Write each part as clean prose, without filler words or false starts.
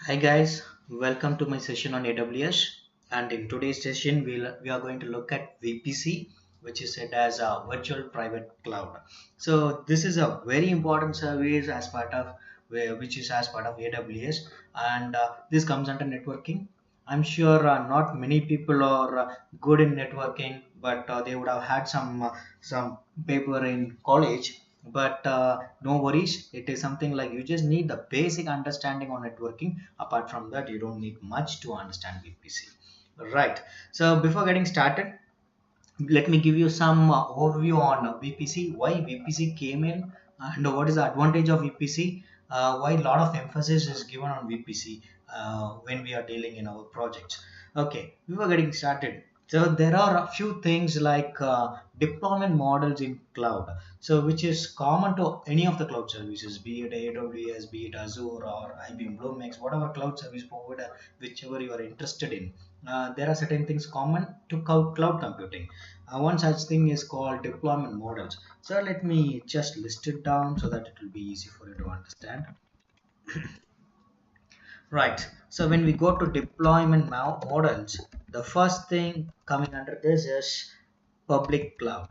Hi guys, welcome to my session on AWS, and in today's session we are going to look at VPC, which is said as a virtual private cloud. So this is a very important service as part of which is as part of AWS, and this comes under networking. I'm sure not many people are good in networking, but they would have had some paper in college, but no worries, it is something like you just need the basic understanding on networking. Apart from that, you don't need much to understand VPC, right? So before getting started, let me give you some overview on VPC, why VPC came in, and what is the advantage of VPC, why a lot of emphasis is given on VPC when we are dealing in our projects. Okay, before getting started, so there are a few things like deployment models in cloud, so which is common to any of the cloud services, be it AWS, be it Azure or IBM Bluemix, whatever cloud service provider, whichever you are interested in. There are certain things common to cloud computing. One such thing is called deployment models. So let me just list it down so that it will be easy for you to understand. Right. So when we go to deployment models, the first thing coming under this is public cloud.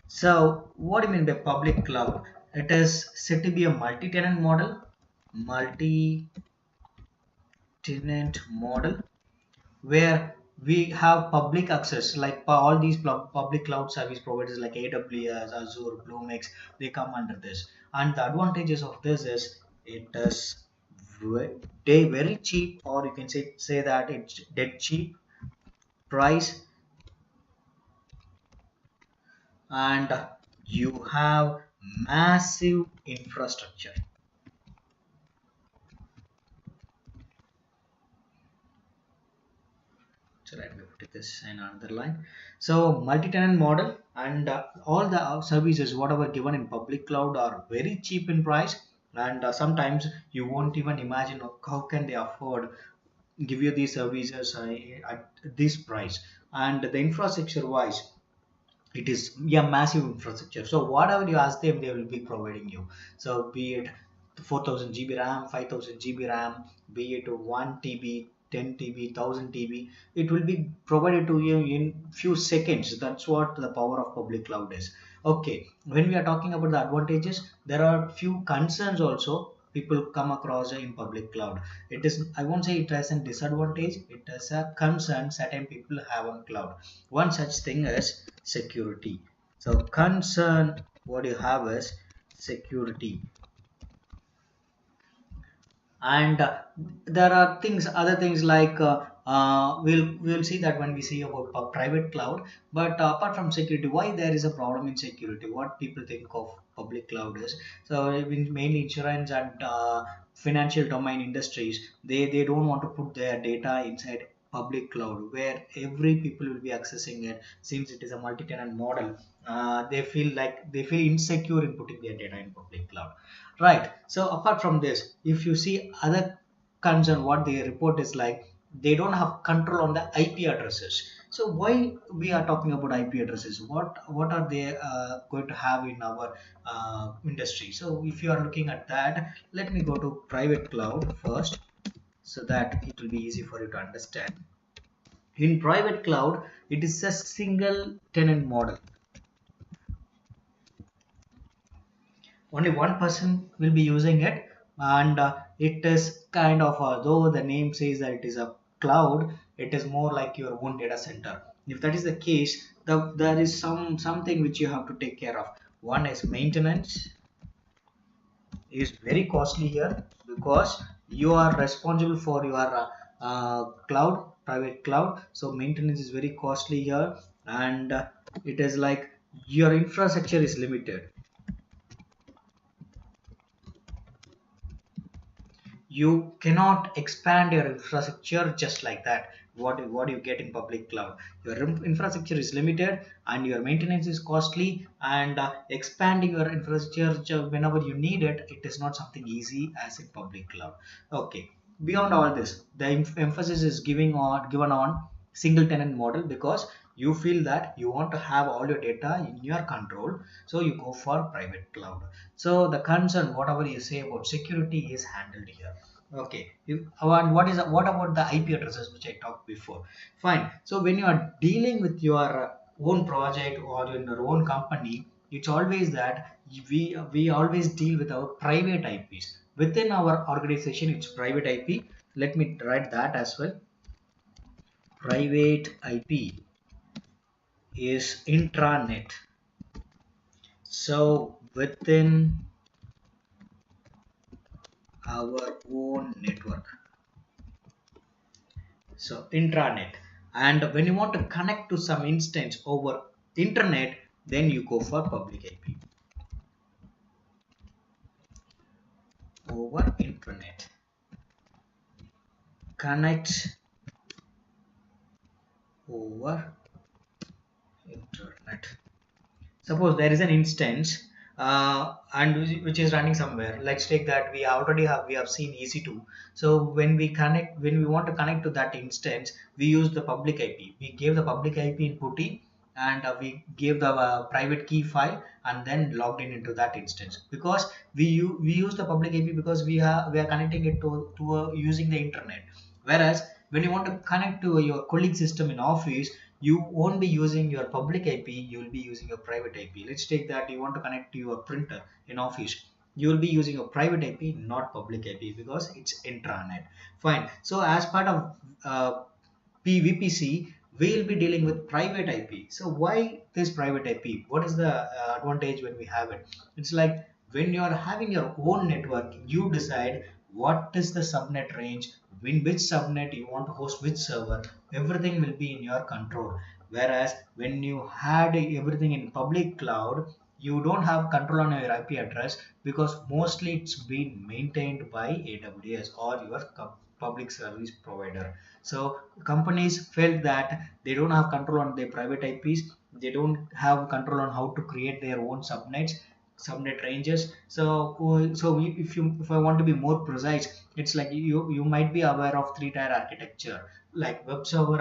So what do you mean by public cloud? It is said to be a multi-tenant model, multi-tenant model where we have public access, like all these public cloud service providers like AWS, Azure, Bluemix, they come under this. And the advantages of this is it is very cheap, or you can say that it's dead cheap price, and you have massive infrastructure. So let me put this in another line. So multi-tenant model, and all the services whatever given in public cloud are very cheap in price, and sometimes you won't even imagine how can they afford give you these services at this price. And the infrastructure wise, it is massive infrastructure, so whatever you ask them they will be providing you. So be it 4000 GB RAM, 5000 GB RAM, be it 1 TB, 10 TB, 1000 TB, it will be provided to you in few seconds. That's what the power of public cloud is. Okay, when we are talking about the advantages, there are few concerns also people come across in public cloud. It is, I won't say it as a disadvantage, it is a concern certain people have on cloud. One such thing is security. So concern what you have is security. And there are other things like we'll see that when we see about private cloud. But apart from security, why there is a problem in security, what people think of public cloud is, so mainly insurance and financial domain industries, they don't want to put their data inside public cloud where every people will be accessing it. Since it is a multi-tenant model, they feel insecure in putting their data in public cloud. Right. So apart from this, if you see other concern, what they report is like they don't have control on the IP addresses. So why we are talking about IP addresses? What are they going to have in our industry? So if you are looking at that, let me go to private cloud first, so that it will be easy for you to understand. In private cloud, it is a single tenant model. Only one person will be using it, and it is kind of though the name says that it is a cloud, it is more like your own data center. If that is the case, there is something which you have to take care of. One is maintenance is very costly here, because you are responsible for your cloud, private cloud, so maintenance is very costly here. And it is like your infrastructure is limited. You cannot expand your infrastructure just like that. What you get in public cloud, your infrastructure is limited and your maintenance is costly, and expanding your infrastructure whenever you need it, it is not something easy as in public cloud. Okay, beyond all this, the emphasis is given on single tenant model, because you feel that you want to have all your data in your control, so you go for private cloud. So the concern, whatever you say about security, is handled here. Okay, and what about the IP addresses which I talked before? Fine. So when you are dealing with your own project or in your own company, it's always that we always deal with our private IPs. Within our organization, it's private IP. Let me write that as well. Private IP is intranet. So within our own network, so intranet. And when you want to connect to some instance over internet, then you go for public IP over internet. Connect over internet. Suppose there is an instance and which is running somewhere. Let's take that we have seen EC2. So when we want to connect to that instance, we use the public IP. We gave the public IP in PuTTY, and we gave the private key file, and then logged in into that instance, because we use the public IP because we are connecting it to using the internet. Whereas when you want to connect to your colleague system in office, you won't be using your public IP, you will be using your private IP. Let's take that you want to connect to your printer in office. You will be using your private IP, not public IP, because it's intranet. Fine. So as part of VPC, we will be dealing with private IP. So why this private IP? What is the advantage when we have it? It's like when you are having your own network, you decide what is the subnet range, in which subnet you want to host which server. Everything will be in your control. Whereas when you had everything in public cloud, you don't have control on your IP address, because mostly it's been maintained by AWS or your public service provider. So companies felt that they don't have control on their private IPs, they don't have control on how to create their own subnet ranges. If I want to be more precise, it's like you might be aware of three-tier architecture, like sorry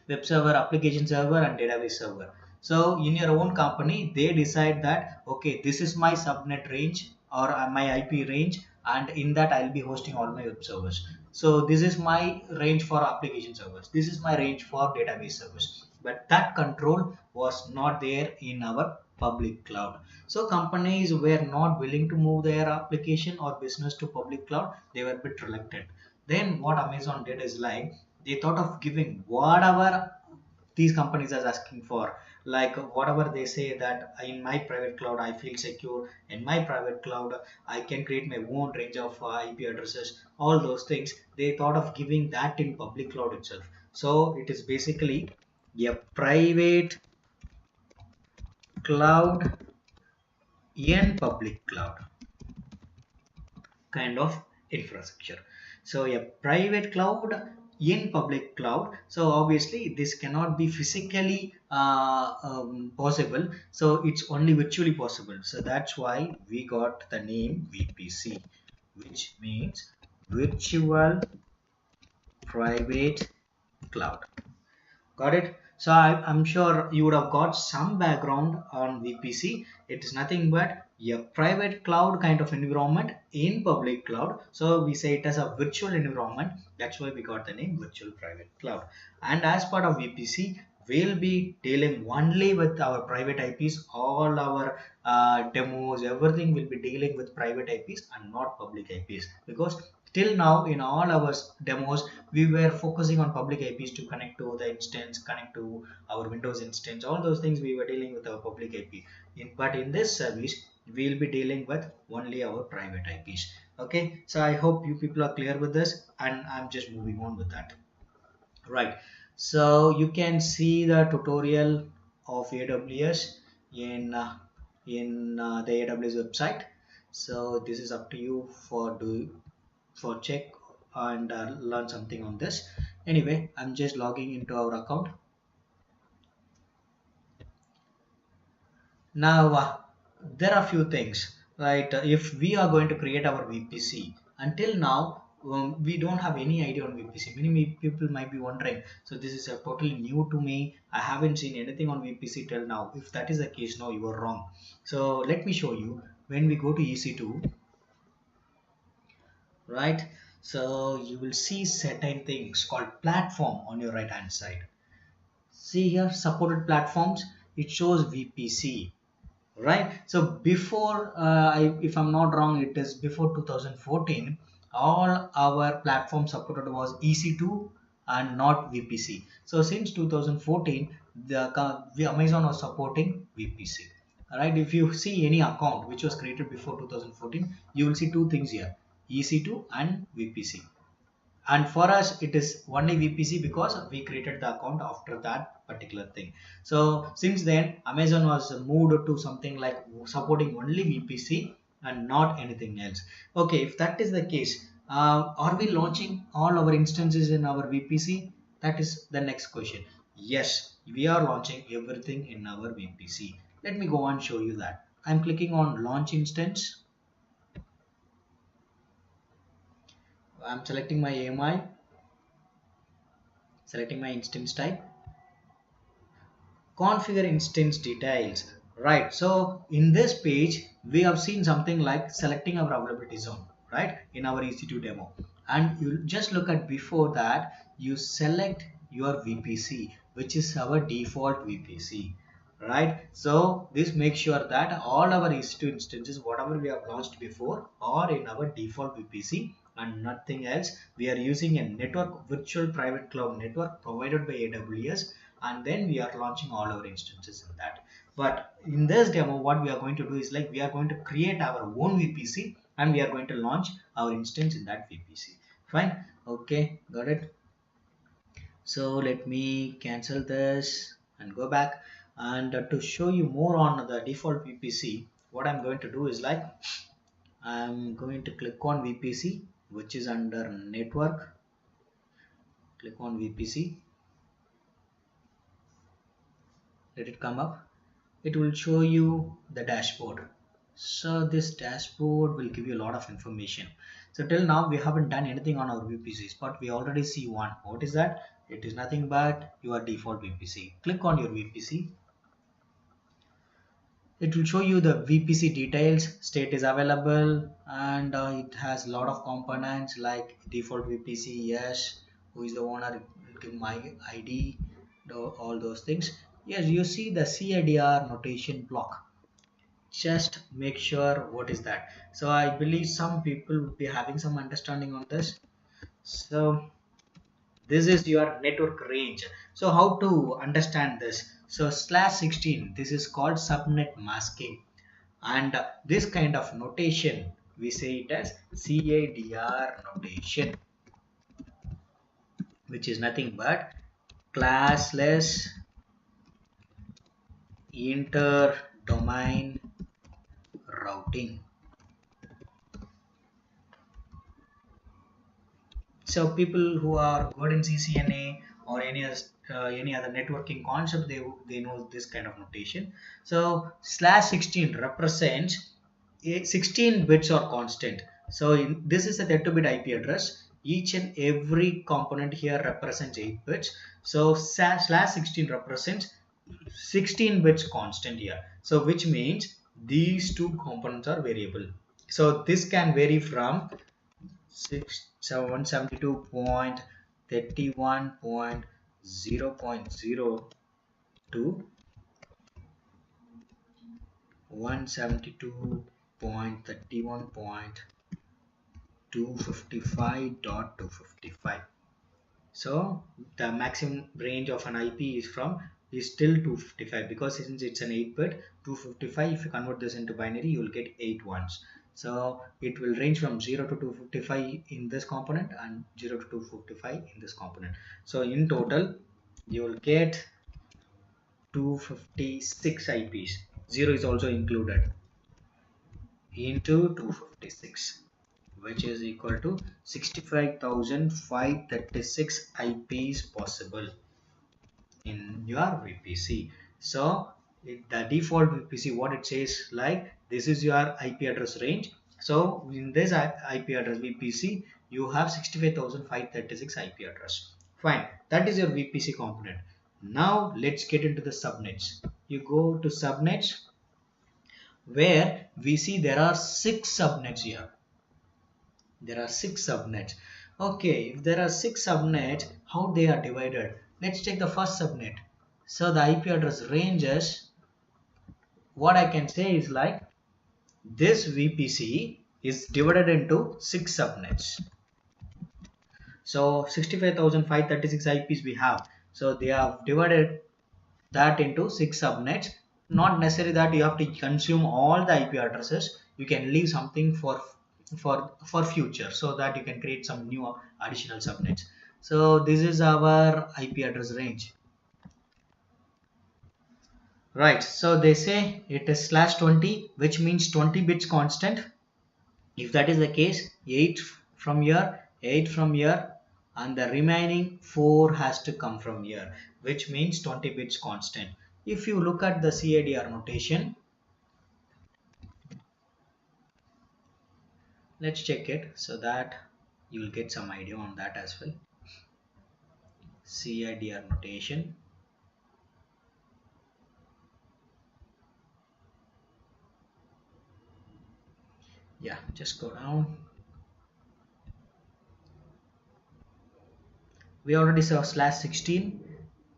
web server, application server, and database server. So in your own company, they decide that okay, this is my subnet range or my IP range, and in that I'll be hosting all my web servers. So this is my range for application servers, this is my range for database servers. But that control was not there in our public cloud. So companies were not willing to move their application or business to public cloud. They were a bit reluctant. Then what Amazon did is like they thought of giving whatever these companies are asking for, like whatever they say that in my private cloud I feel secure, in my private cloud I can create my own range of IP addresses, all those things they thought of giving that in public cloud itself. So it is basically a private cloud in public cloud kind of infrastructure. So a private cloud in public cloud. So obviously this cannot be physically possible. So it's only virtually possible. So that's why we got the name VPC, which means virtual private cloud. Got it? So I'm sure you would have got some background on VPC. It is nothing but a private cloud kind of environment in public cloud. So we say it as a virtual environment. That's why we got the name virtual private cloud. And as part of VPC, we'll be dealing only with our private IPs. All our demos, everything will be dealing with private IPs and not public IPs, because till now in all our demos we were focusing on public IPs to connect to the instance, connect to our Windows instance, all those things we were dealing with our public IP. But in this service we will be dealing with only our private IPs. Okay, so I hope you people are clear with this, and I'm just moving on with that. Right, so you can see the tutorial of AWS in the AWS website. So this is up to you for check and learn something on this. Anyway, I'm just logging into our account now. There are few things, right? If we are going to create our VPC, until now we don't have any idea on VPC. Many people might be wondering, so this is a totally new to me. I haven't seen anything on VPC till now. If that is the case, no, you are wrong. So let me show you. When we go to EC2, right? So you will see certain things called platform on your right hand side. See here, supported platforms. It shows VPC. Right, so before if I'm not wrong, it is before 2014 all our platform supported was EC2 and not VPC. So since 2014 the Amazon was supporting VPC. All right, if you see any account which was created before 2014, you will see two things here, EC2 and VPC. And for us it is only VPC because we created the account after that particular thing. So since then Amazon was moved to something like supporting only VPC and not anything else. Okay, if that is the case, are we launching all our instances in our VPC? That is the next question. Yes, we are launching everything in our VPC. Let me go and show you that. I'm clicking on launch instance. I'm selecting my AMI, selecting my instance type, configure instance details. Right, so in this page we have seen something like selecting our availability zone, right, in our EC2 demo. And you just look at, before that you select your VPC, which is our default VPC, right? So this makes sure that all our EC2 instances, whatever we have launched before, are in our default VPC and nothing else. We are using a network, virtual private cloud network provided by AWS, and then we are launching all our instances in that. But in this demo what we are going to do is, like, we are going to create our own VPC and we are going to launch our instance in that VPC. Fine, okay, got it. So let me cancel this and go back, and to show you more on the default VPC, what I'm going to do is, like, I'm going to click on VPC, which is under network. Click on VPC, let it come up. It will show you the dashboard. So this dashboard will give you a lot of information. So till now we haven't done anything on our VPCs, but we already see one. What is that? It is nothing but your default VPC. Click on your VPC. It will show you the VPC details, state is available, and it has a lot of components like default VPC, yes, who is the owner, give my ID, all those things. Yes, you see the CIDR notation block. Just make sure what is that. So I believe some people would be having some understanding on this. So this is your network range. So how to understand this? So /16, this is called subnet masking, and this kind of notation we say it as CIDR notation, which is nothing but classless inter-domain routing. So people who are good in CCNA or any other networking concept, they know this kind of notation. So /16 represents 16 bits are constant. So this is a 32-bit IP address. Each and every component here represents 8 bits. So /16 represents 16 bits constant here. So which means these two components are variable. So this can vary from 172.31.0.0 to 172.31.255.255. So the maximum range of an IP is till 255, because since it's an 8-bit, 255, if you convert this into binary, you will get 8 ones. So it will range from 0 to 255 in this component and 0 to 255 in this component. So in total you will get 256 IPs. 0 is also included into 256, which is equal to 65,536 IPs possible in your VPC. So the default VPC, what it says, like, this is your IP address range, So in this IP address VPC, you have 65,536 IP address. Fine, that is your VPC component. Now let's get into the subnets. You go to subnets, where we see there are 6 subnets here. There are 6 subnets. Okay, if there are 6 subnets, how they are divided? Let's take the first subnet. So the IP address ranges, what I can say is like, this VPC is divided into 6 subnets. So 65,536 IPs we have. So they have divided that into 6 subnets. Not necessary that you have to consume all the IP addresses. You can leave something for future, so that you can create some new additional subnets. So this is our IP address range. Right, so they say it is /20, which means 20 bits constant. If that is the case, 8 from here, 8 from here, and the remaining 4 has to come from here, which means 20 bits constant. If you look at the CIDR notation, let's check it so that you will get some idea on that as well. CIDR notation. Yeah, just go down. We already saw /16,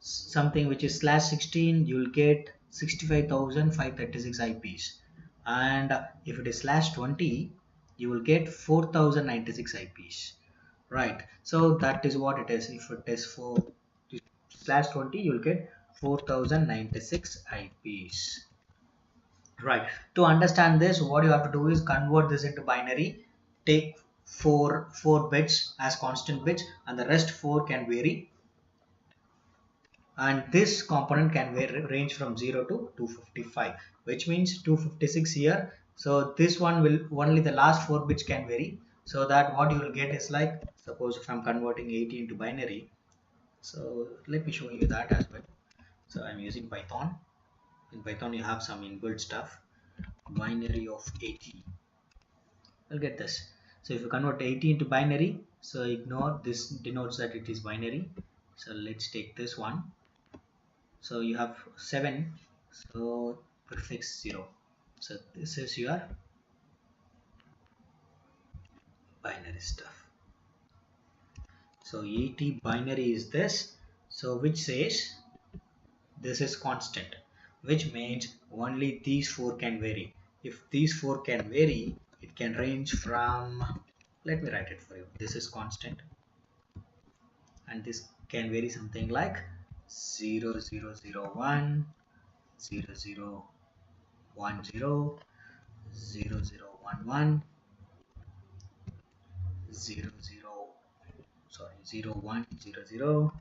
something which is /16, you will get 65,536 IPs, and if it is /20, you will get 4,096 IPs. Right, so that is what it is. If it is for /20, you will get 4,096 IPs. Right, to understand this, what you have to do is convert this into binary. Take four bits as constant bits, and the rest 4 can vary, and this component can range from 0 to 255, which means 256 here. So this one will only the last 4 bits can vary, so that what you will get is like, suppose if I'm converting 80 into binary, so let me show you that as well. So I'm using Python. In Python you have some inbuilt stuff. Binary of 80, I'll get this. So if you convert 80 into binary, so ignore this, denotes that it is binary. So let's take this one. So you have 7, so prefix 0. So this is your binary stuff. So 80 binary is this, so which says this is constant, which means only these 4 can vary. If these 4 can vary, it can range from, let me write it for you. This is constant, and this can vary something like 0001, 0010, 0011, 0100, 0101,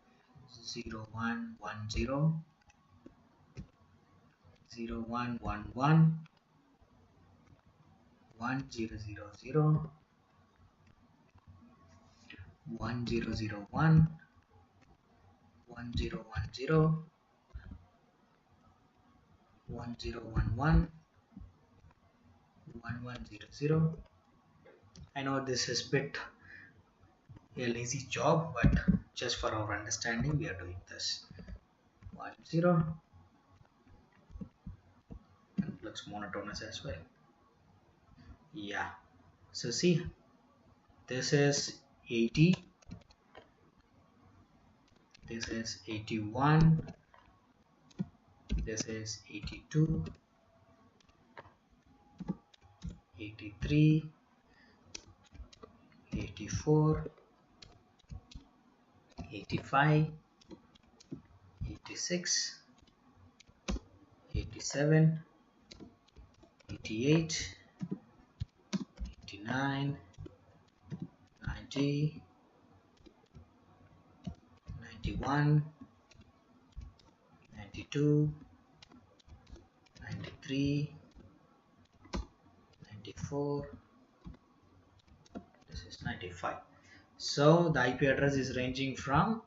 0110, 0111, 1000, 1001, 1010, 1011, 1100. I know this is bit a lazy job, but just for our understanding we are doing this. 10, and looks monotonous as well. Yeah, so see, this is 80, this is 81, this is 82, 83, 84, 85, 86, 87, 88, 89, 90, 91, 92, 93, 94, this is 95. So the IP address is ranging from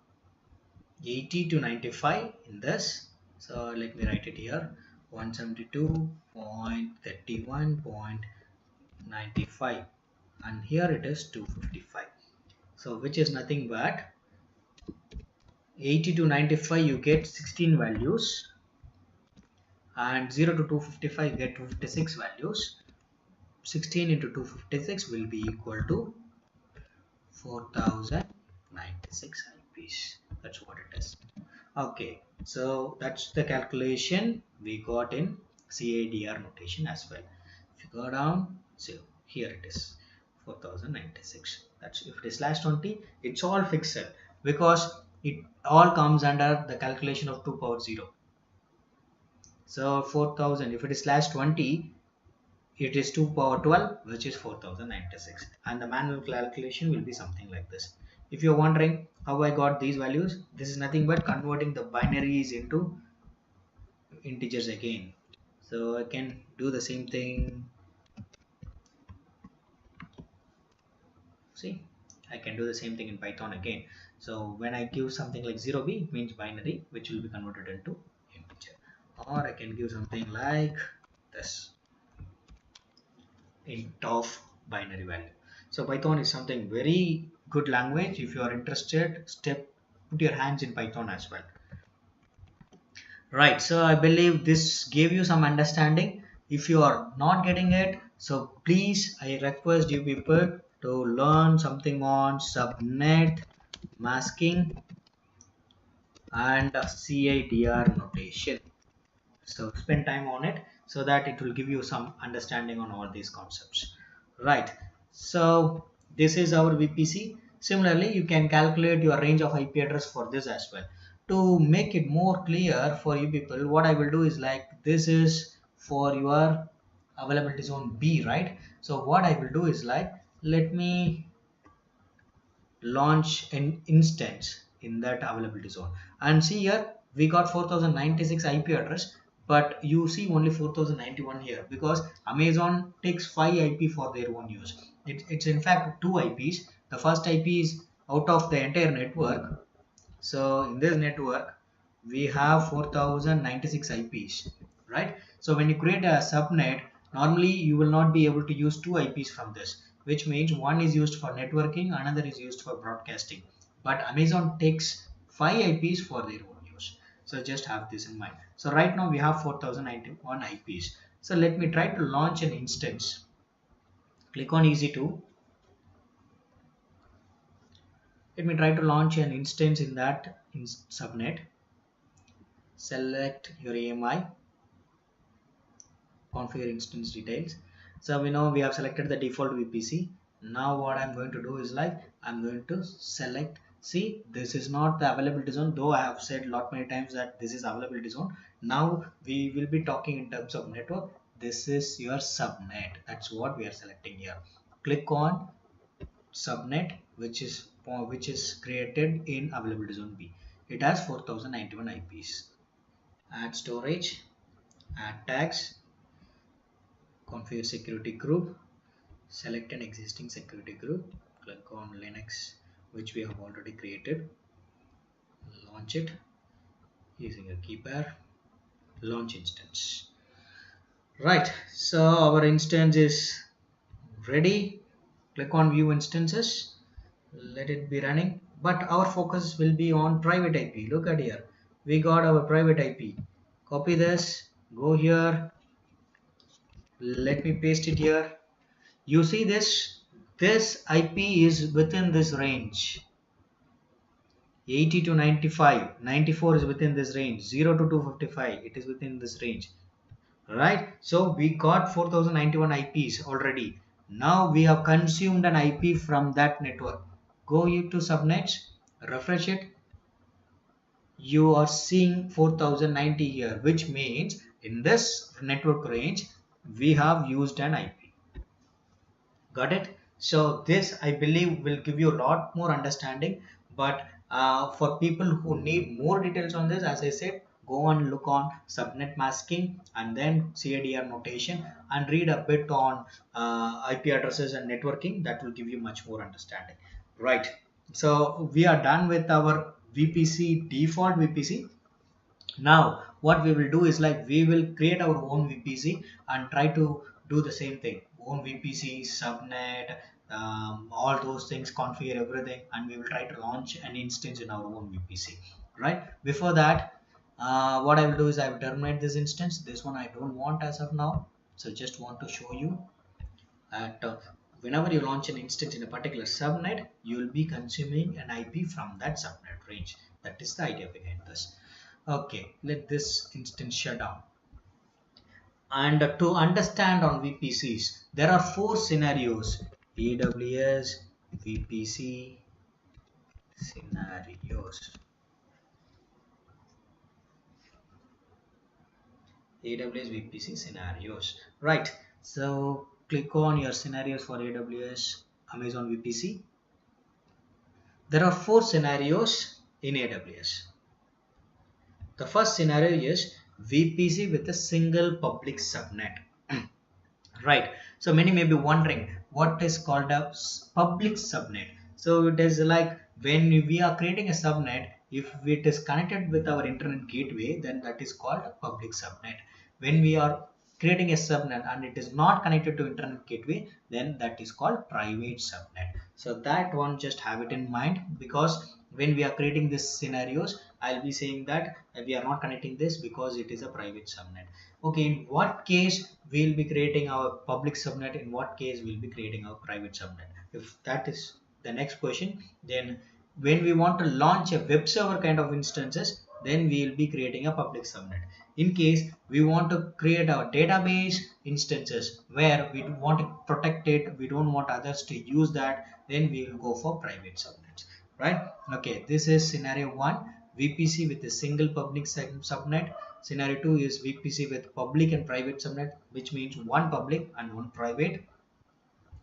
80 to 95 in this, So let me write it here, 172.31.95, and here it is 255. So which is nothing but 80 to 95 you get 16 values, and 0 to 255 you get 256 values. 16 into 256 will be equal to 4096 IPs. That's what it is. Okay, so that's the calculation we got in CIDR notation as well. If you go down, so here it is 4096. That's if it is /20, it's all fixed because it all comes under the calculation of 2 power 0. So 4000, if it is /20, it is 2 power 12, which is 4096, and the manual calculation will be something like this. If you're wondering how I got these values, this is nothing but converting the binaries into integers again. So I can do the same thing. See, I can do the same thing in Python again. So when I give something like 0b, it means binary, which will be converted into integer. Or I can give something like this, int of binary value. So Python is something very good language. If you are interested, put your hands in Python as well. Right, so I believe this gave you some understanding. If you are not getting it, so please, I request you people to learn something on subnet masking and CIDR notation. So spend time on it so that it will give you some understanding on all these concepts. Right, so this is our VPC. Similarly, you can calculate your range of IP address for this as well. To make it more clear for you people, what I will do is like, this is for your availability zone B, right? So what I will do is like, let me launch an instance in that availability zone, and see here we got 4096 IP address, but you see only 4091 here because Amazon takes 5 IP for their own use. It's in fact 2 IPs. The first IP is out of the entire network. So in this network we have 4096 IPs, right? So when you create a subnet, normally you will not be able to use 2 IPs from this, which means one is used for networking, another is used for broadcasting. But Amazon takes 5 IPs for their own use. So just have this in mind. So right now we have 4091 IPs. So let me try to launch an instance. Click on EC2. Let me try to launch an instance in that subnet. Select your AMI, configure instance details. So we know we have selected the default VPC. Now what I'm going to do is like, I'm going to select, see, this is not the availability zone, though I have said lot many times that this is availability zone. Now we will be talking in terms of network. This is your subnet. That's what we are selecting here. Click on subnet, which is created in availability zone B. It has 4091 IPs. Add storage, add tags, configure security group, select an existing security group, click on Linux, which we have already created, launch it using a key pair, launch instance. Right, so our instance is ready. Click on view instances, let it be running, but our focus will be on private IP. Look at here, we got our private IP. Copy this, go here, let me paste it here. You see this IP is within this range, 80 to 95, 94 is within this range, 0 to 255, it is within this range, right? So we got 4091 IPs already. Now we have consumed an IP from that network. Go to subnets, refresh it. You are seeing 4090 here, which means in this network range we have used an IP. Got it? So this I believe will give you a lot more understanding, but for people who need more details on this, as I said, go and look on subnet masking and then CIDR notation and read a bit on IP addresses and networking. That will give you much more understanding. Right, so we are done with our VPC, default VPC. Now what we will do is like we will create our own VPC and try to do the same thing. Own VPC, subnet, all those things, configure everything, and we will try to launch an instance in our own VPC. Right? Before that, what I will do is I will terminate this instance. This one I don't want as of now. So just want to show you that whenever you launch an instance in a particular subnet, you will be consuming an IP from that subnet range. That is the idea behind this. Okay, let this instance shut down. And to understand on VPCs, there are four scenarios: AWS VPC scenarios. AWS VPC scenarios. Right. So click on your scenarios for AWS Amazon VPC. There are four scenarios in AWS. The first scenario is VPC with a single public subnet. Right. So many may be wondering what is called a public subnet. So it is like when we are creating a subnet, if it is connected with our internet gateway, then that is called a public subnet. When we are creating a subnet and it is not connected to internet gateway, then that is called private subnet. So that one, just have it in mind, because when we are creating these scenarios, I'll be saying that we are not connecting this because it is a private subnet. Okay, in what case we'll be creating our public subnet, in what case we'll be creating our private subnet? If that is the next question, then when we want to launch a web server kind of instances, then we'll be creating a public subnet. In case we want to create our database instances where we want to protect it, we don't want others to use that, then we will go for private subnets. Right? Okay, this is scenario 1, VPC with a single public subnet. Scenario 2 is VPC with public and private subnet, which means one public and one private.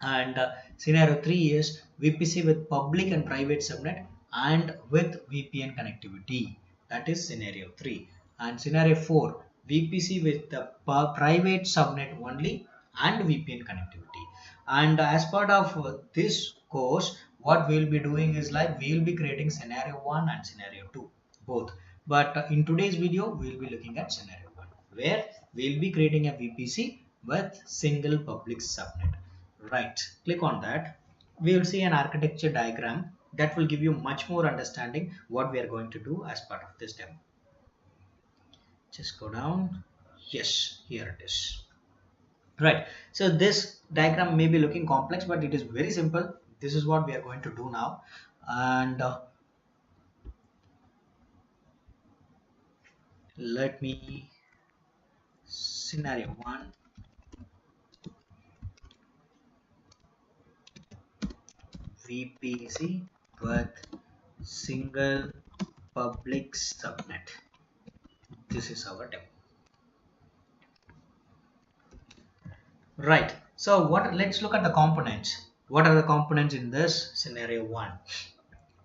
And scenario 3 is VPC with public and private subnet and with VPN connectivity. That is scenario 3. And scenario 4, VPC with the private subnet only and VPN connectivity. And as part of this course, what we will be doing is like we will be creating scenario 1 and scenario 2 both. But in today's video, we will be looking at scenario 1, where we will be creating a VPC with single public subnet. Right, click on that. We will see an architecture diagram that will give you much more understanding what we are going to do as part of this demo. Just go down. Yes, here it is. Right, so this diagram may be looking complex, but it is very simple. This is what we are going to do now. And let me scenario 1, VPC with single public subnet. This is our demo. Right, so let's look at the components. What are the components in this scenario 1?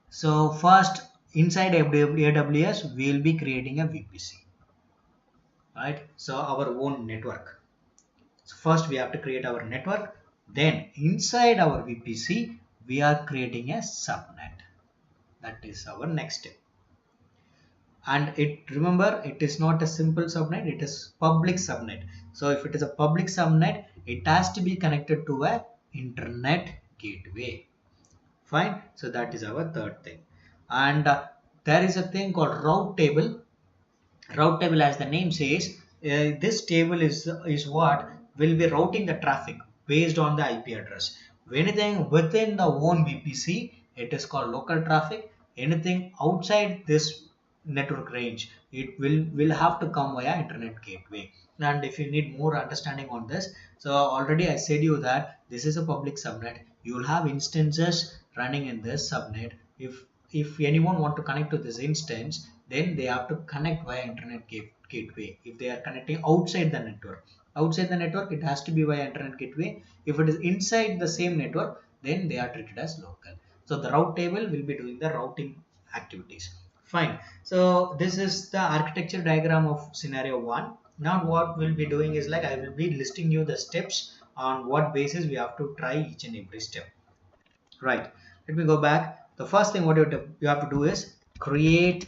So first, inside AWS we will be creating a VPC. Right, so our own network. So first we have to create our network, then inside our VPC we are creating a subnet. That is our next step. And remember, it is not a simple subnet, it is public subnet. So if it is a public subnet, it has to be connected to a internet gateway. Fine, so that is our third thing. And there is a thing called route table. Route table, as the name says, this table is what will be routing the traffic based on the IP address. Anything within the own VPC, it is called local traffic. Anything outside this network range, it will have to come via internet gateway. And if you need more understanding on this, so already I said you that this is a public subnet. You will have instances running in this subnet. If anyone want to connect to this instance, then they have to connect via internet gateway. If they are connecting outside the network, it has to be via internet gateway. If it is inside the same network, then they are treated as local. So the route table will be doing the routing activities. Fine. So this is the architecture diagram of scenario 1. Now what we'll be doing is like I will be listing you the steps on what basis we have to try each and every step. Right. Let me go back. The first thing what you have to do is create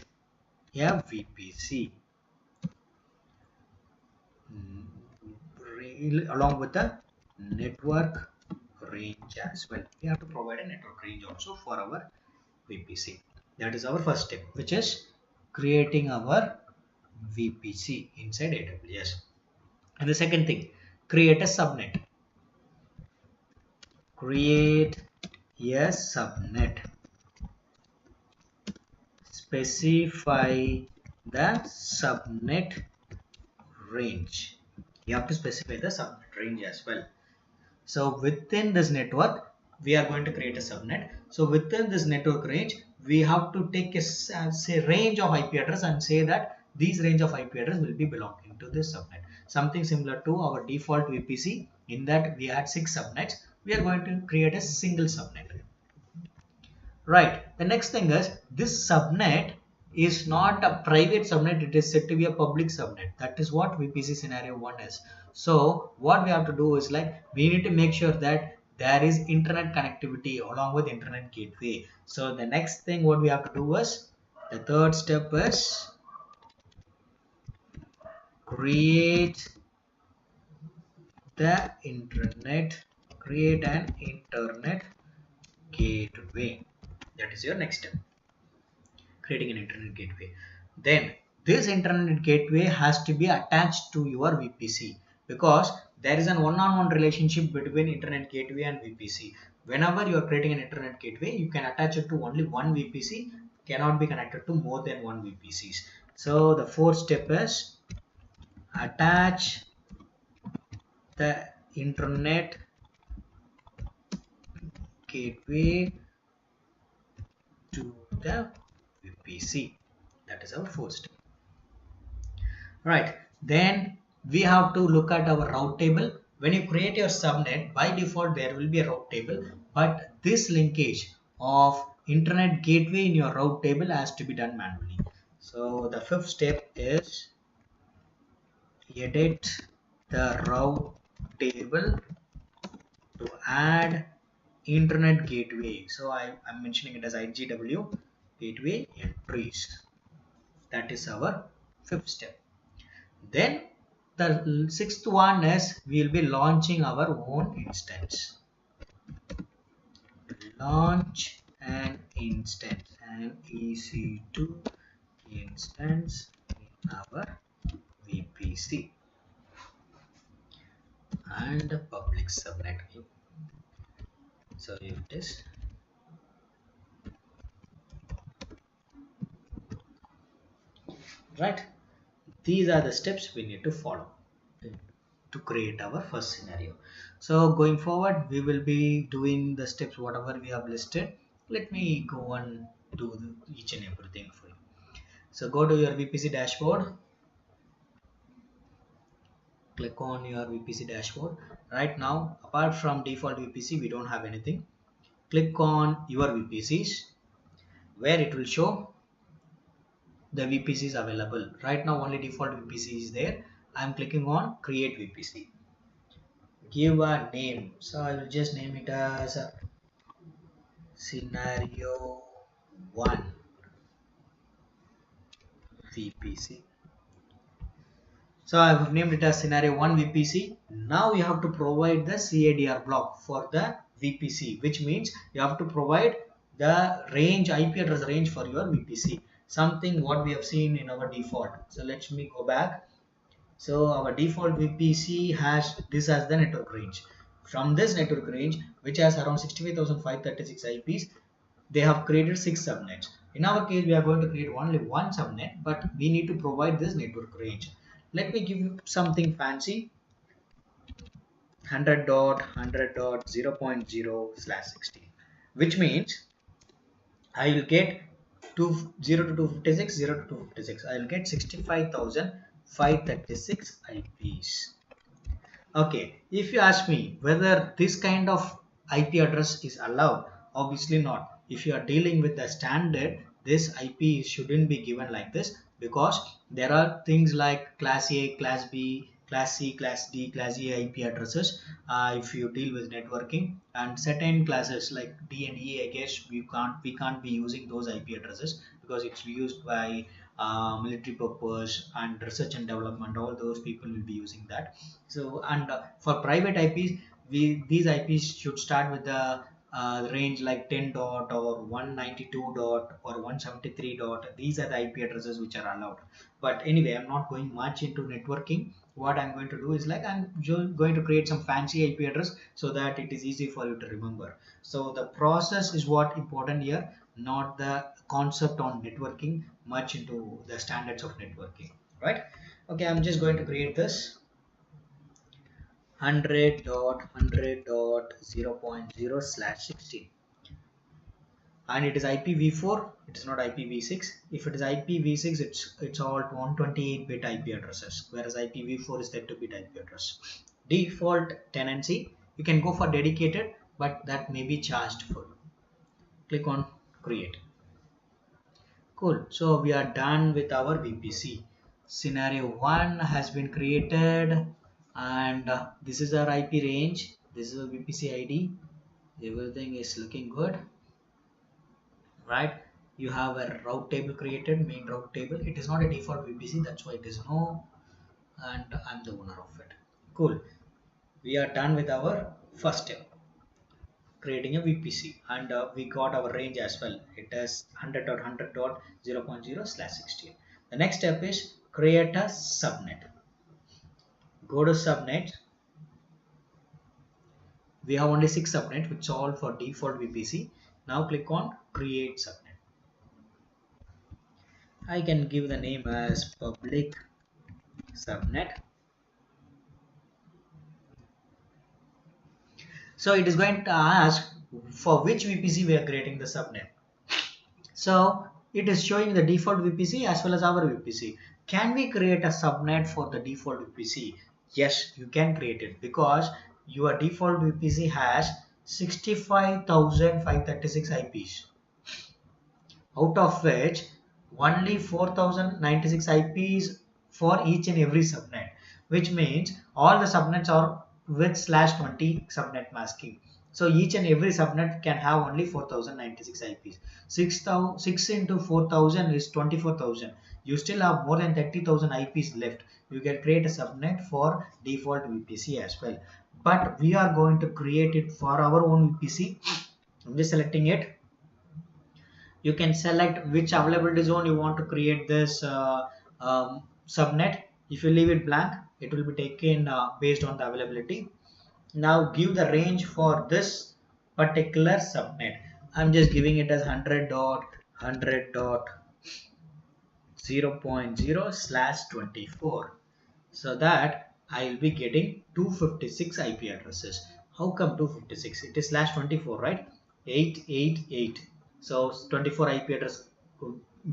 a VPC. along with the network range as well. We have to provide a network range also for our VPC. That is our first step, which is creating our VPC inside AWS. And the second thing, create a subnet. Create a subnet. Specify the subnet range. You have to specify the subnet range as well. So within this network, we are going to create a subnet. So within this network range, we have to take a say range of IP address and say that these range of IP address will be belonging to this subnet. Something similar to our default VPC. In that we had 6 subnets. We are going to create a single subnet. Right. The next thing is this subnet is not a private subnet. It is said to be a public subnet. That is what VPC scenario 1 is. So what we have to do is like we need to make sure that there is internet connectivity along with internet gateway. So the next thing what we have to do is the third step is create an internet gateway. That is your next step, creating an internet gateway. Then this internet gateway has to be attached to your VPC because there is an one-on-one relationship between internet gateway and VPC. Whenever you are creating an internet gateway, you can attach it to only one VPC, cannot be connected to more than one VPCs. So the fourth step is attach the internet gateway to the VPC. That is our fourth step. Right. Then we have to look at our route table. When you create your subnet, by default there will be a route table, but this linkage of internet gateway in your route table has to be done manually. So the fifth step is edit the route table to add internet gateway. So I'm mentioning it as IGW gateway entries. That is our fifth step. Then the sixth one is we will be launching our own instance. Launch an instance, an EC2 instance in our VPC and a public subnet. So if it is right, these are the steps we need to follow to create our first scenario. So going forward, we will be doing the steps whatever we have listed. Let me go and do each and everything for you. So go to your VPC dashboard. Click on your VPC dashboard. Right now, apart from default VPC, we don't have anything. Click on your VPCs where it will show the VPCs available. Right now only default VPC is there. I'm clicking on create VPC. Give a name. So I will just name it as scenario 1 VPC. So I have named it as scenario 1 VPC. Now you have to provide the CIDR block for the VPC, which means you have to provide the range, IP address range for your VPC. Something what we have seen in our default. So let me go back. So our default VPC has this as the network range. From this network range, which has around 65,536 IPs, they have created 6 subnets. In our case, we are going to create only one subnet, but we need to provide this network range. Let me give you something fancy. 100.100.0.0/16, which means I will get 0 to 256, 0 to 256. I will get 65,536 IPs. Okay, if you ask me whether this kind of IP address is allowed, obviously not. If you are dealing with the standard, this IP shouldn't be given like this, because there are things like class A, class B, class C, class D, class E IP addresses. If you deal with networking, and certain classes like D and E, I guess we can't be using those IP addresses because it's used by military purpose and research and development. All those people will be using that. So and for private IPs, these IPs should start with the range like 10 dot or 192 dot or 173 dot. These are the IP addresses which are allowed. But anyway, I'm not going much into networking. What I'm going to do is like I'm going to create some fancy IP address so that it is easy for you to remember. So the process is what important here, not the concept on networking, much into the standards of networking, right? Okay, I'm just going to create this 100.100.0.0/16, and it is IPv4. It is not IPv6. If it is IPv6, it's all 128-bit IP addresses, whereas IPv4 is 32-bit IP address. Default tenancy, you can go for dedicated, but that may be charged for you. Click on create. Cool. So we are done with our VPC. Scenario 1 has been created, and this is our IP range. This is a VPC ID. Everything is looking good, right? You have a route table created, main route table. It is not a default VPC, that's why it is no, and I'm the owner of it. Cool. We are done with our first step, creating a VPC, and we got our range as well. It is 100.100.0.0/16. The next step is create a subnet. Go to subnet. We have only 6 subnets, which are all for default VPC. Now click on create subnet. I can give the name as public subnet. So it is going to ask for which VPC we are creating the subnet. So it is showing the default VPC as well as our VPC. Can we create a subnet for the default VPC? Yes, you can create it, because your default VPC has 65,536 IPs, out of which only 4,096 IPs for each and every subnet, which means all the subnets are with /20 subnet masking. So each and every subnet can have only 4,096 IPs. 6 into 4,000 is 24,000. You still have more than 30,000 IPs left. You can create a subnet for default VPC as well. But we are going to create it for our own VPC. I'm just selecting it. You can select which availability zone you want to create this subnet. If you leave it blank, it will be taken based on the availability. Now give the range for this particular subnet. I'm just giving it as 100.100.0.0/24, so that I will be getting 256 IP addresses. How come 256? It is /24, right? 888. So 24 IP address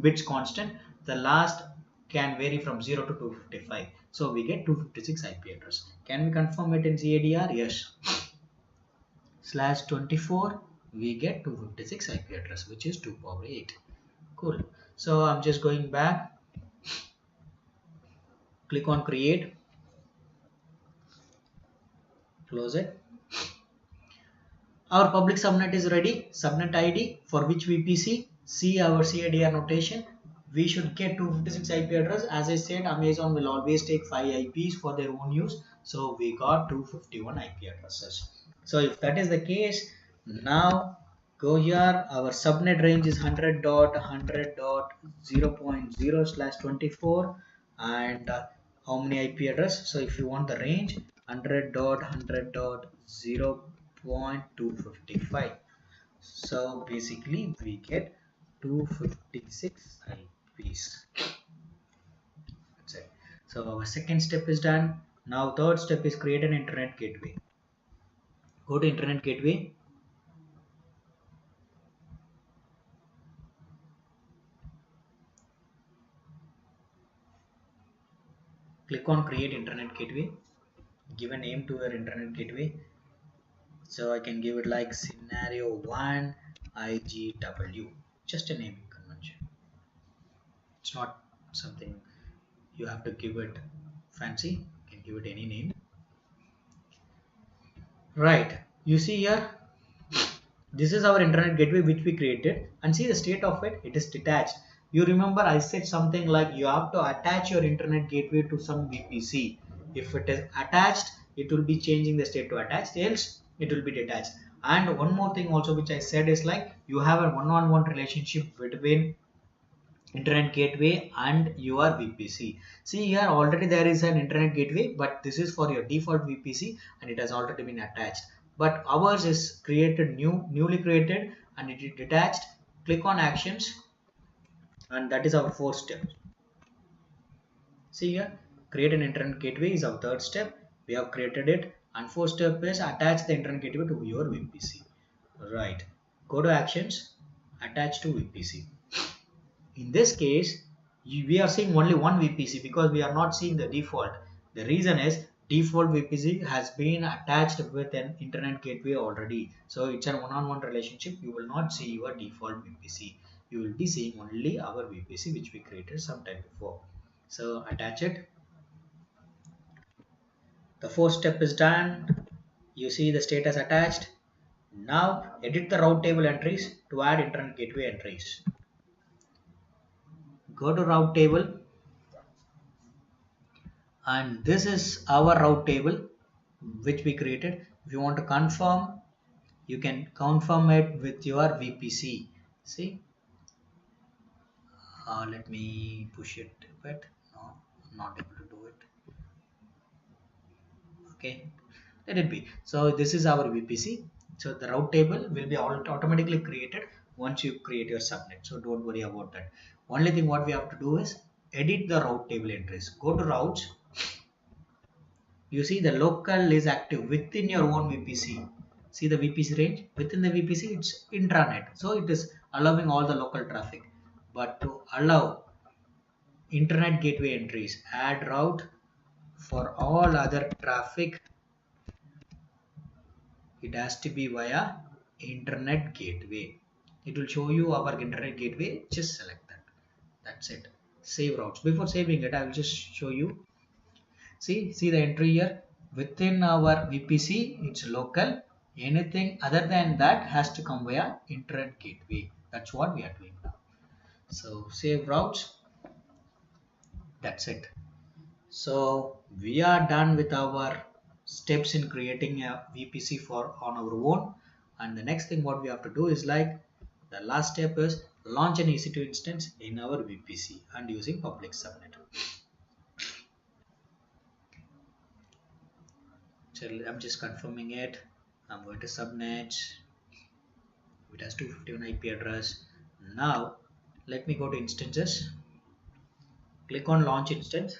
bits constant. The last can vary from 0 to 255. So we get 256 IP address. Can we confirm it in CIDR? Yes. /24, we get 256 IP address, which is 2 power 8. Cool. So I'm just going back. Click on create. Close it. Our public subnet is ready. Subnet ID for which VPC? See our CIDR notation. We should get 256 IP address. As I said, Amazon will always take 5 IPs for their own use. So we got 251 IP addresses. So if that is the case, now go here. Our subnet range is 100.100.0.0/24, and how many IP address? So if you want the range, 100.100.0.255. So basically we get 256 IPs. That's it. So our second step is done. Now third step is create an internet gateway. Go to internet gateway. Click on create internet gateway. Give a name to your internet gateway. So I can give it like scenario 1 IGW. Just a naming convention. It's not something you have to give it fancy. You can give it any name. Right. You see here, this is our internet gateway which we created, and see the state of it. It is detached. You remember I said something like you have to attach your internet gateway to some VPC. If it is attached, it will be changing the state to attached, else it will be detached. And one more thing also which I said is like you have a one-on-one relationship between internet gateway and your VPC. See here already there is an internet gateway, but this is for your default VPC and it has already been attached. But ours is created newly created and it is detached. Click on actions and that is our fourth step. See here, create an internet gateway is our third step. We have created it and fourth step is attach the internet gateway to your VPC. Right. Go to actions, attach to VPC. In this case, we are seeing only one VPC because we are not seeing the default. The reason is default VPC has been attached with an internet gateway already. So it's a one-on-one relationship. You will not see your default VPC. You will be seeing only our VPC which we created some time before. So attach it. The fourth step is done. You see the status attached. Now edit the route table entries to add internet gateway entries. Go to route table and this is our route table which we created. If you want to confirm, you can confirm it with your VPC. See, let me push it a bit. No, I'm not able to do it. Okay, let it be. So this is our VPC. So the route table will be automatically created once you create your subnet. So don't worry about that. Only thing what we have to do is edit the route table entries. Go to routes. You see the local is active within your own VPC. See the VPC range within the VPC, it's intranet. So it is allowing all the local traffic. But to allow internet gateway entries, add route for all other traffic, it has to be via internet gateway. It will show you our internet gateway. Just select that. That's it. Save routes. Before saving it, I will just show you. See the entry here within our VPC, it's local. Anything other than that has to come via internet gateway. That's what we are doing now. So save routes. That's it. So we are done with our steps in creating a VPC for on our own. And the next thing what we have to do is like the last step is launch an EC2 instance in our VPC and using public subnet. So I'm just confirming it. I'm going to Subnets. It has 251 IP address. Now let me go to instances. Click on launch instance.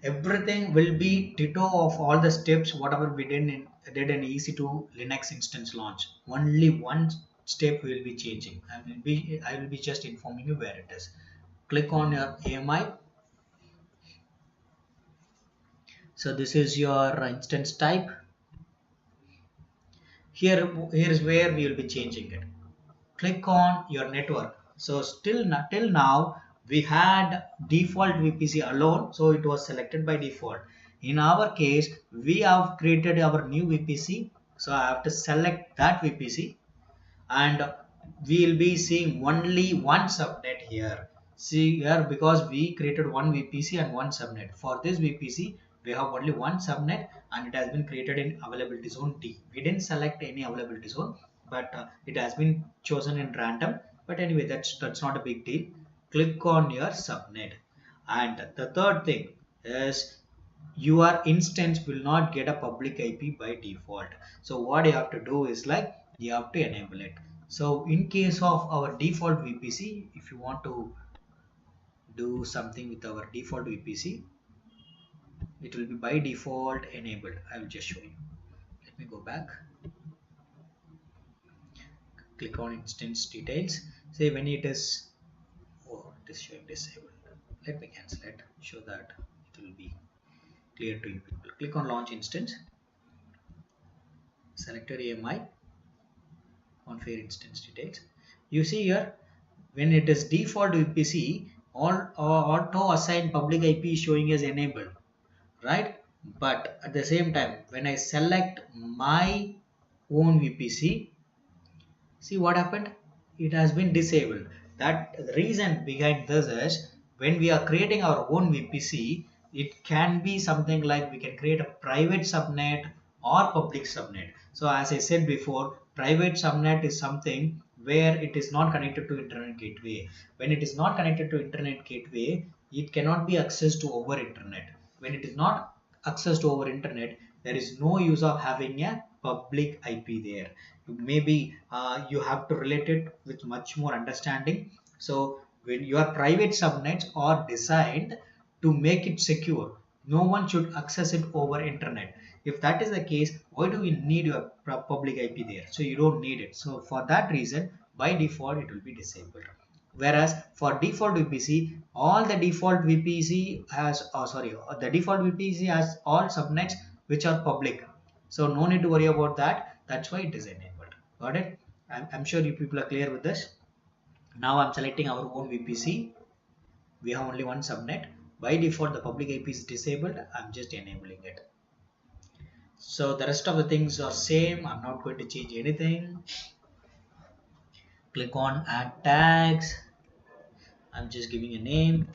Everything will be ditto of all the steps whatever we did in EC2 Linux instance launch. Only one step will be changing. I will be just informing you where it is. Click on your AMI. So this is your instance type. Here is where we will be changing it. Click on your network. So till now we had default VPC alone, so it was selected by default. In our case, we have created our new VPC, so I have to select that VPC and we will be seeing only one subnet here. See here, because we created one VPC and one subnet. For this VPC, we have only one subnet and it has been created in availability zone D. We didn't select any availability zone, but it has been chosen in random. But anyway, that's not a big deal. Click on your subnet. And the third thing is your instance will not get a public IP by default. So what you have to do is like you have to enable it. So in case of our default VPC, if you want to do something with our default VPC, it will be by default enabled. I will just show you. Let me go back. Click on instance details. Say when it is showing disabled. Let me cancel it. Show that it will be clear to you people. Click on launch instance. Select your AMI. Configure instance details. You see here when it is default VPC, auto assign public IP is showing as enabled, right? But at the same time, when I select my own VPC, see what happened? it has been disabled. That the reason behind this is when we are creating our own VPC, it can be something like we can create a private subnet or public subnet. So as I said before, private subnet is something where it is not connected to internet gateway. When it is not connected to internet gateway, it cannot be accessed to over internet. When it is not accessed to over internet, there is no use of having a public IP there. Maybe you have to relate it with much more understanding. So when your private subnets are designed to make it secure, no one should access it over internet. If that is the case, why do we need your public IP there? So you don't need it. So for that reason, by default it will be disabled. Whereas for default VPC, all the default VPC has the default VPC has all subnets which are public. So no need to worry about that. That's why it is enabled. Got it? I'm sure you people are clear with this. Now I'm selecting our own VPC. We have only one subnet. By default, the public IP is disabled. I'm just enabling it. So the rest of the things are same. I'm not going to change anything. Click on add tags. I'm just giving a name.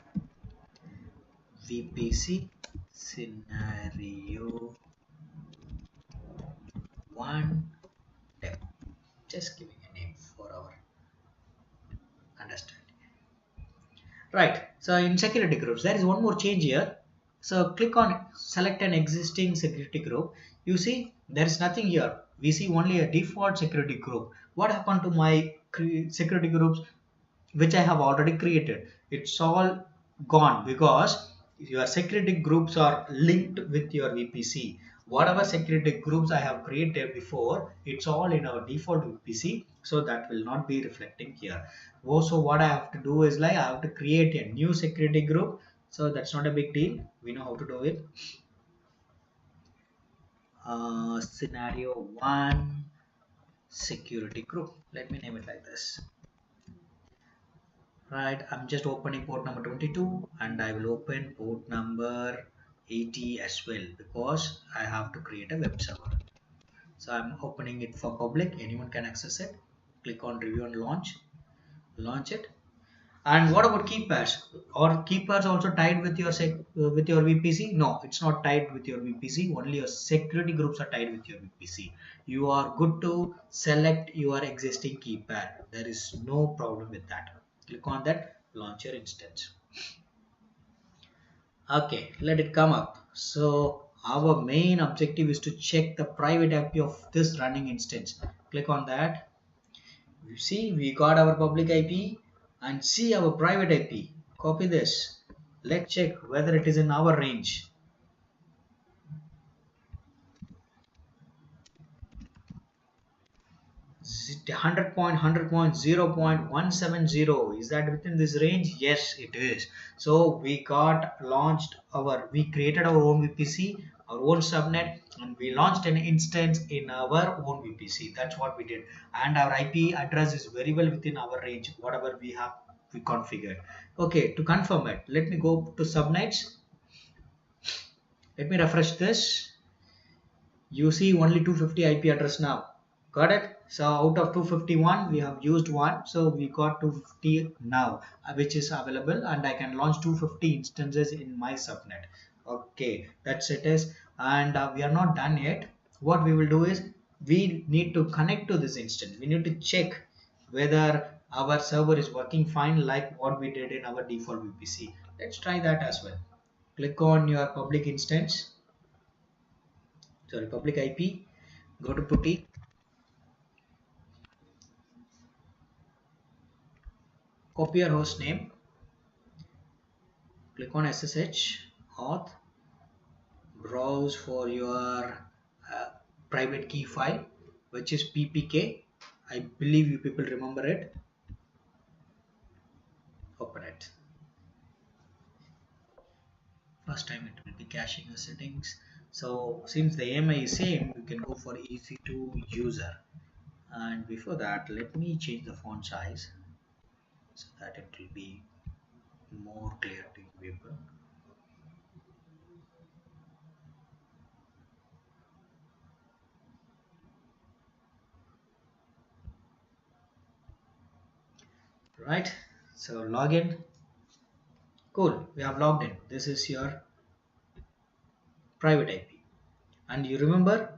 VPC scenario 1 demo. Just giving a name for our understanding. Right, so in security groups, there is one more change here. So click on select an existing security group. You see there is nothing here. We see only a default security group. What happened to my security groups which I have already created? It's all gone because your security groups are linked with your VPC. Whatever security groups I have created before, it's all in our default VPC, so that will not be reflecting here. Also, what I have to do is like I have to create a new security group. So that's not a big deal. We know how to do it. Scenario 1 security group. Let me name it like this. Right, I'm just opening port number 22 and I will open port number 80 as well because I have to create a web server. So I'm opening it for public, anyone can access it. Click on review and launch it. And what about key pairs? Or key pairs also tied with your VPC? No, it's not tied with your VPC. Only your security groups are tied with your VPC. You are good to select your existing key pair. There is no problem with that. Click on that, launch your instance. Okay, let it come up. So our main objective is to check the private IP of this running instance. Click on that. You see we got our public IP and see our private IP. Copy this. Let's check whether it is in our range. 100.100.0.170. Is that within this range? Yes, it is. So we created our own VPC, our own subnet, and we launched an instance in our own VPC. That's what we did. And our IP address is very well within our range, whatever we configured. Okay, to confirm it, let me go to subnets. Let me refresh this. You see only 250 IP address now. Got it? So out of 251 we have used one, so we got 250 now, which is available, and I can launch 250 instances in my subnet. Okay, that's it is. And we are not done yet. What we will do is we need to connect to this instance. We need to check whether our server is working fine like what we did in our default VPC. Let's try that as well. Click on your public instance, public IP, go to putty, copy your host name, click on SSH auth, browse for your private key file, which is ppk. I believe you people remember it. Open it. First time it will be caching the settings. So since the AMI is same, you can go for EC2 user. And before that, let me change the font size so that it will be more clear to people. right? So login. Cool, we have logged in. This is your private IP. And you remember,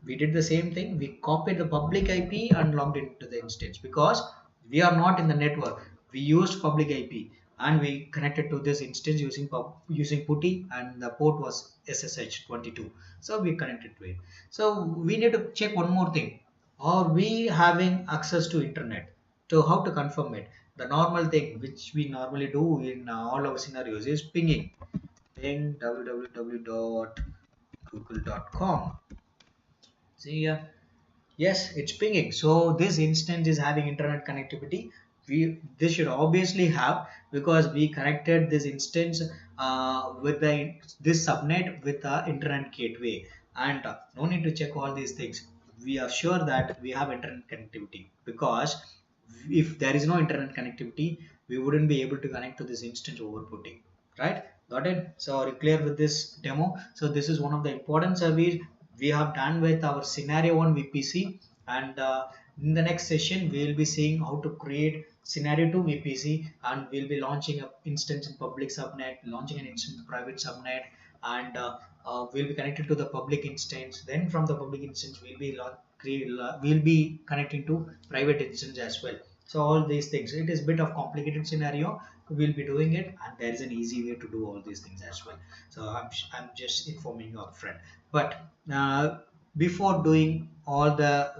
we did the same thing. We copied the public IP and logged into the instance because we are not in the network. We used public IP and we connected to this instance using PuTTY, and the port was SSH22. So we connected to it. So we need to check one more thing. Are we having access to internet? To how to confirm it? The normal thing which we normally do in all our scenarios is pinging. Ping www.google.com. See here, yes, it's pinging. So this instance is having internet connectivity. This should obviously have, because we connected this instance with this subnet with the internet gateway, and no need to check all these things. We are sure that we have internet connectivity, because if there is no internet connectivity, we wouldn't be able to connect to this instance over putting, right? Got it? So are you clear with this demo? So this is one of the important service we have done with our scenario 1 VPC, and in the next session we will be seeing how to create scenario 2 VPC, and we'll be launching an instance in public subnet, launching an instance in private subnet, and we'll be connected to the public instance. Then from the public instance we'll be connecting to private instance as well. So all these things, it is a bit of complicated scenario, we'll be doing it, and there is an easy way to do all these things as well. So I'm just informing you upfront. But before doing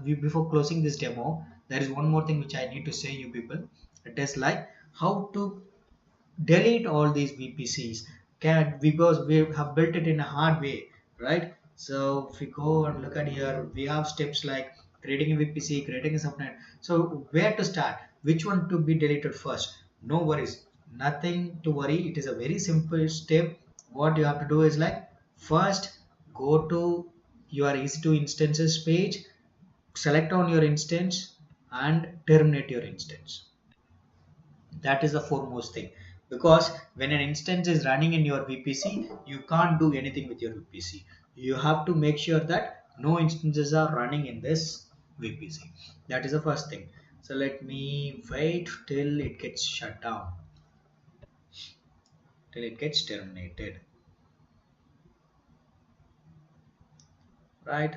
before closing this demo, there is one more thing which I need to say you people. It is like how to delete all these VPCs, because we have built it in a hard way, right? So if we go and look at here, we have steps like creating a VPC, creating a subnet. So where to start, which one to be deleted first? No worries, nothing to worry. It is a very simple step. What you have to do is like, first go to your EC2 instances page, select on your instance and terminate your instance. That is the foremost thing, because when an instance is running in your VPC, you can't do anything with your VPC. You have to make sure that no instances are running in this VPC. That is the first thing. So let me wait till it gets shut down, till it gets terminated, right?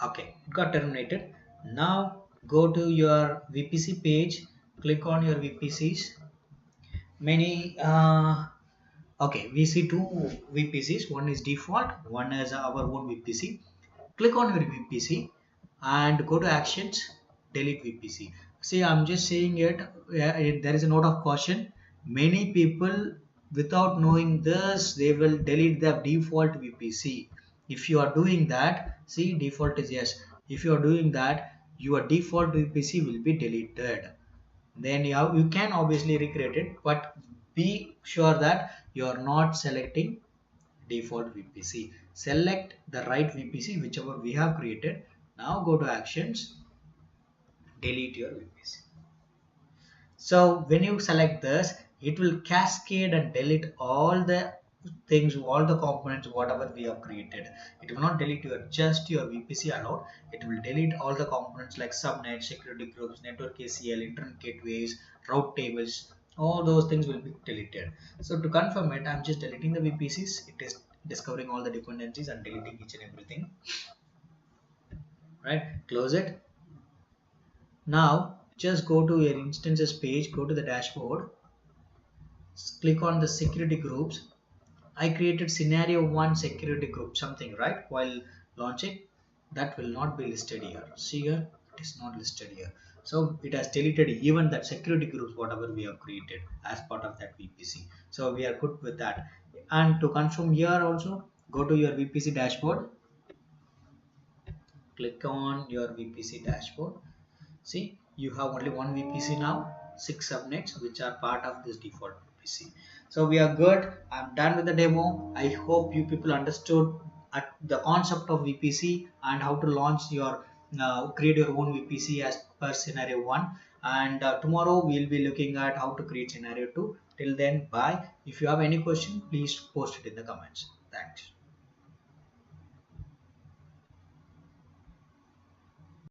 Okay, it got terminated. Now go to your VPC page, click on your VPCs. Many okay, we see two VPCs. One is default, one is our own VPC. Click on your VPC and go to actions, delete VPC. See, I'm just saying it. There is a note of caution. Many people, without knowing this, they will delete the default VPC. If you are doing that, see, default is yes. If you are doing that, your default VPC will be deleted. Then you can obviously recreate it, but be sure that you are not selecting default VPC. Select the right VPC, whichever we have created. Now go to actions, delete your VPC. So when you select this, it will cascade and delete all the things, all the components, whatever we have created. It will not delete just your VPC alone. It will delete all the components like subnet, security groups, network ACL, internet gateways, route tables. All those things will be deleted. So to confirm it, I'm just deleting the VPCs. It is discovering all the dependencies and deleting each and everything. Right? Close it. Now just go to your instances page, go to the dashboard, click on the security groups. I created scenario 1 security group something, right, while launching. That will not be listed here. See here, it is not listed here. So it has deleted even that security groups whatever we have created as part of that VPC. So we are good with that. And to confirm here also, go to your VPC dashboard, click on your VPC dashboard. See, you have only one VPC now, 6 subnets which are part of this default VPC. So we are good. I'm done with the demo. I hope you people understood the concept of VPC and how to launch your create your own VPC as per scenario 1. And tomorrow we'll be looking at how to create scenario 2. Till then, bye. If you have any question, please post it in the comments. Thanks.